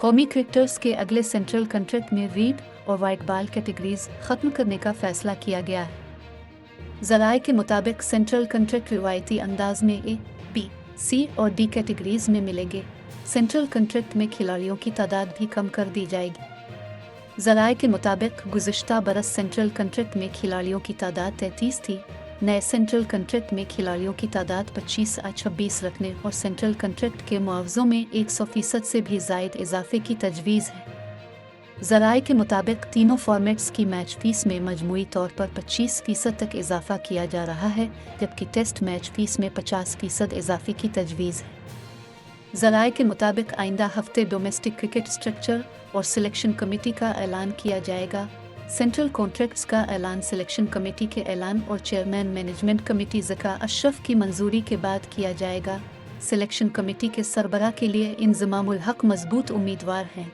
कौमी क्रिकेटर्स के अगले सेंट्रल कॉन्ट्रैक्ट में रीड और वाइट बॉल कैटेगरीज खत्म करने का फैसला किया गया है। ज़राए के मुताबिक सेंट्रल कॉन्ट्रैक्ट रिवायती अंदाज में ए, बी, सी और डी कैटेगरीज में मिलेंगे। सेंट्रल कॉन्ट्रैक्ट में खिलाड़ियों की तादाद भी कम कर दी जाएगी। ज़राए के मुताबिक गुज़िश्ता बरस सेंट्रल कॉन्ट्रैक्ट में खिलाड़ियों की तादाद 33 थी। नए सेंट्रल कॉन्ट्रैक्ट में खिलाड़ियों की तादाद 25 से 26 रखने और सेंट्रल कॉन्ट्रैक्ट के मुआवज़ों में 100% से भी ज़ायद इजाफे की तजवीज़ है। ज़राए के मुताबिक तीनों फॉर्मेट्स की मैच फीस में मजमूई तौर पर 25% तक इजाफा किया जा रहा है, जबकि टेस्ट मैच फीस में 50% इजाफे की तजवीज़ है। ज़राए के मुताबिक आइंदा हफ्ते डोमेस्टिक क्रिकेट स्ट्रक्चर और सिलेक्शन कमेटी का ऐलान किया जाएगा। सेंट्रल कॉन्ट्रैक्ट्स का ऐलान सिलेक्शन कमेटी के ऐलान और chairman management committee Zaka Ashraf की मंजूरी के बाद किया जाएगा। सिलेक्शन कमेटी के सरबराह के लिए इंज़मामुल हक मजबूत उम्मीदवार हैं।